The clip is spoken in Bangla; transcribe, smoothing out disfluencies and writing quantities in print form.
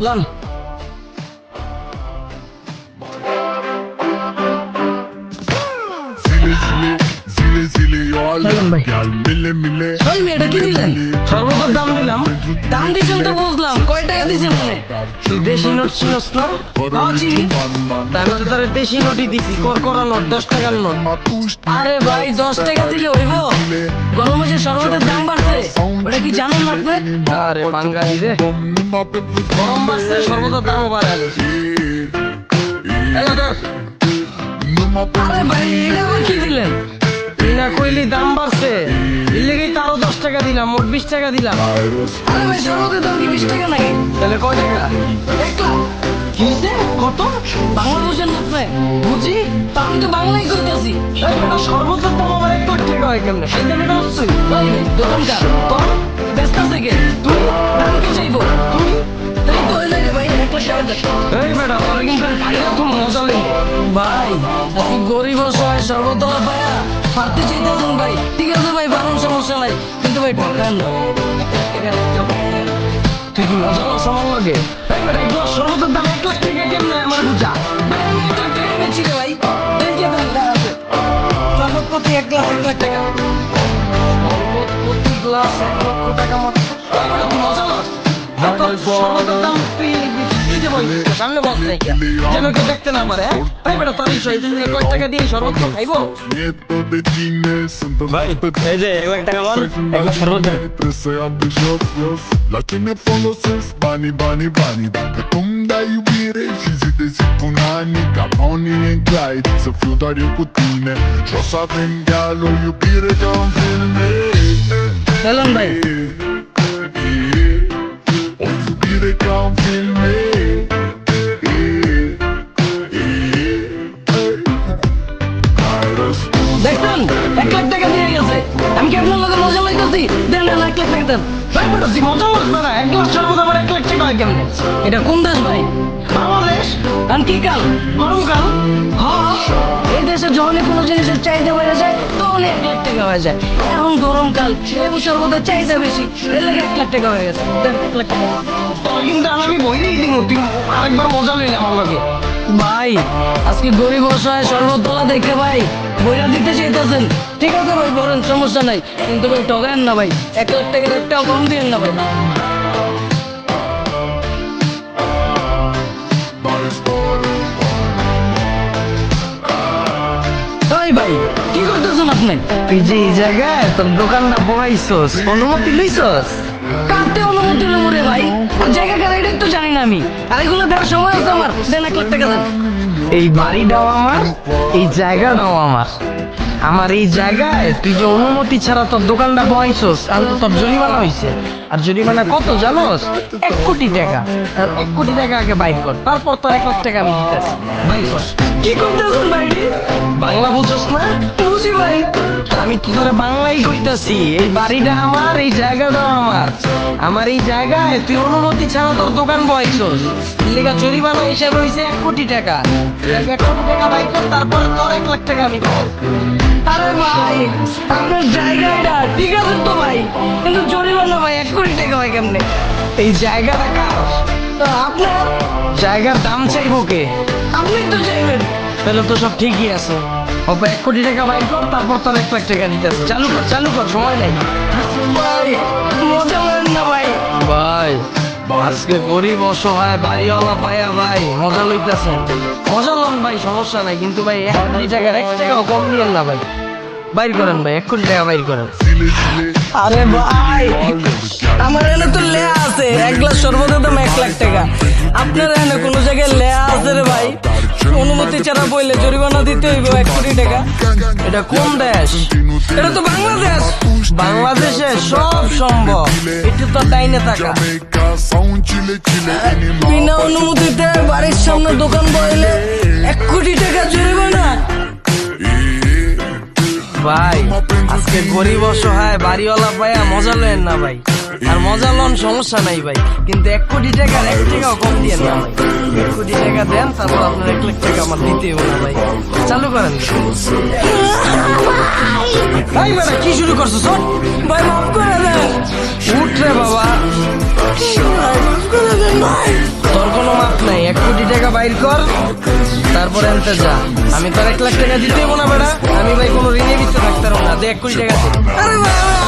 লন সর্বদার দাম দিলাম, দাম দিয়েছেন তো বুঝলাম, কয় টাকা দিয়েছেন মনে? দেশি নোট চিনস না? চিনি, আমি তো তার দেশি নোটই দিছি, করা নোট, 10 টাকার নোট। আরে ভাই 10 টাকা দিলে হইব? গরমে যে সর্বদার দাম বাড়ছে, ওটা কি জানেন না আপনি? আরে বাঙালি রে, গরম বাড়ছে সর্বদার দামও বাড়ালে। আরে ভাই এটা আবার কি দিলেন? না কইলি দাম বাড়ছে, এর লেগেই তো আরো 10 টাকা দিলাম, মোট 20 টাকা দিলাম। আরে ভাই সর্বদার দাম কি 20 টাকা নাকি? তাহলে কয় টাকা? 1 লাখ। কি হইছে? কত? বাংলা বুঝেন না আপনি? বুঝি, তা আমি তো বাংলাই কইতাছি। সর্বদার দাম আমার 1 লাখ টাকা হয় কেমনে? সেই দামে হচ্ছে দোকানদার তোর ব্যস্ত থেকে তুই দাম কি চাইবো? তুমি তাই তো হইলে রে ভাই 1 লাখ টাকা। এই ম্যাডাম তোর কিন্তু ভাইয়া তো মজা নেই ভাই, আপনি গরিব অসহায় সর্বদা ভাইয়া পারতে চাইতেছেন ভাই, ঠিক আছে ভাই, বারণ সমস্যা নাই, কিন্তু ভাই ঠকান না। তুই কি মজা সামান লাগে? সর্বদার দাম 1 লাখ টাকা কেমনে আমার বুঝা? ভাই শরবত প্রতি 1 লাখ টাকা, প্রতি গ্লাস 1 লক্ষ টাকা মাত্র। মজা লাগ সর্বদার দাম সামনে বস নাই যেন কেউ দেখতে না পারে। ভাই বেটা তোর কয় টাকা দিয়ে শরবত খাইবো? ভাই এই যে 1 লাখ টাকা বল, 1 লাখ শরবত দেন। Latine folosesc banii, banii, banii. Dacă tu-mi dai iubire și zi de zi cu ani, ca Bonnie and Clyde, să fiu doar eu cu tine și o să avem chiar o iubire ca în filme. চলুন ভাই। O iubire ca în filme. Ai răspuns. দেখুন 1 লাখ টাকা দিয়ে গেছে, আমি কি আপনার লোকের মজা লাইতেছি? দেন না 1 লাখ টাকা দেন। ভাই বেটা তুই মজা লাগবে না, 1 লাখ শরবত আমার 1 লাখ টাকা হয় কেমনে? এটা কোন দেশ ভাই? বাংলাদেশ। কারণ কি কাল? গরমকাল। হ্যাঁ এই দেশে যখনই কোনো জিনিসের চাহিদা বেড়ে যায় তখন 1 লাখ টাকা হয়ে যায়। এখন গরমকাল, লেবু শরবতের চাহিদা বেশি, এর লাগে 1 লাখ টাকা হয়ে গেছে। দেন 1 লাখ টাকা। তোর কিন্তু আমি বইলেই দিব, তুই আরেকবার মজা লইলে আমার লগে। ভাই আজকে গরিব অসহায় সর্বতলা দেখে ভাই বইরা দিতে চাইতেছেন, ঠিক আছে ভাই বলেন সমস্যা নাই, কিন্তু ভাই ঠকেন না ভাই, 1 লাখ টাকার একটাও কম দিন না ভাই। ওই ভাই কি করতেছেন আপনি? তুই যে এই জায়গায় তোর দোকানটা বড়াইছস, অনুমতি লইছস? কাটতে অনুমতি লইব রে ভাই, জায়গা কার এটা তো জানি না আমি, আর এগুলো দেওয়ার সময় আছে আমার, দেন 1 লাখ টাকা দেন। এই বাড়িটাও আমার, এই জায়গাটাও আমার, আমার এই জায়গায় তুই যে অনুমতি ছাড়া তোর দোকানটা বসাইছস, আর তোর জরিমানা হয়েছে, আর জরিমানা কত জানোস? 1 কোটি টাকা। 1 কোটি টাকা আগে বাইর কর, তারপর তোর 1 লাখ টাকা আমি দিতেছি। বাইর কর। কি করতেছেন বাইরে? বাংলা বুঝছস না? বুঝি ভাই, আমি কি করে বাংলাই কইতাছি, এই বাড়িটা আমার, এই জায়গাটাও আমার, আমার এই জায়গায় তুই অনুমতি ছাড়া তোর দোকান বসাইছস, লেগা জরিমানা হিসাবে হয়েছে 1 কোটি টাকা। 1 কোটি টাকা বাইর কর, তারপর তোর 1 লাখ টাকা আমি দেবো। আরে ভাই আপনার জায়গাটা ঠিক আছে তো ভাই, কিন্তু জরিমানা ভাই 1 কোটি টাকা হয় কেমনে? এই জায়গাটা কার? আপনার জায়গার দাম চাইবো কে? আপনি তো চাইবেন, তাহলে তো সব ঠিকই আছে। 1 কোটি টাকা বাইর কর, তারপর তোর 1 লাখ টাকা দিতে আছে। চালু কর সময় নাই ভাই, মজা করেন না ভাই। ভাই আজকে গরিব অসহায় বাড়িওয়ালা পায়া ভাই মজা লইতেছেন, মজা লন ভাই, সমস্যা নাই, কিন্তু ভাই 1 কোটি টাকার 1 টাকাও কম দিয়েন না ভাই। বাইর করেন ভাই, 1 কোটি টাকা বাইর করেন। আরে ভাই আমার এখানে তো লেয়া আছে, 1 গ্লাস শরবতের দাম 1 লাখ টাকা, আপনার এখানে কোনো জায়গায় লেয়া আছে রে ভাই? অনুমতি ছাড়া বইলে জরিমানা দিতে হইব 1 কোটি টাকা। এটা কোন দেশ? এটা তো বাংলাদেশ। বাংলাদেশে সব সম্ভব, এটা তো ডাইনে থাকা। বিনা অনুমতিতে বাড়ির সামনে দোকান বইলে 1 কোটি টাকা জরিমানা। ভাই আজকে গরিব অসহায় বাড়িওয়ালা পায়া মজা লেন না ভাই, আর মজা লন সমস্যা নাই ভাই, কিন্তু 1 কোটি টাকার 1 টাকাও কম দিয়ে না ভাই। 1 কোটি টাকা দেন, তারপর আপনার 1 লাখ টাকা আমার দিতে হবে না ভাই। চালু করেন ভাই। বেটা কি শুরু করছো সব? ভাই মাফ করে দেন। উঠ রে বাবা, মাফ করে দেন ভাই। 1 কোটি টাকা বাইর কর, তারপরে আনতে যা। আমি তোর 1 লাখ টাকা দিতেই না বেটা, আমি ভাই কোনো ঋণে বিচ্ছে থাকতাম না। দে 1 কোটি টাকা দে। আরে ভাই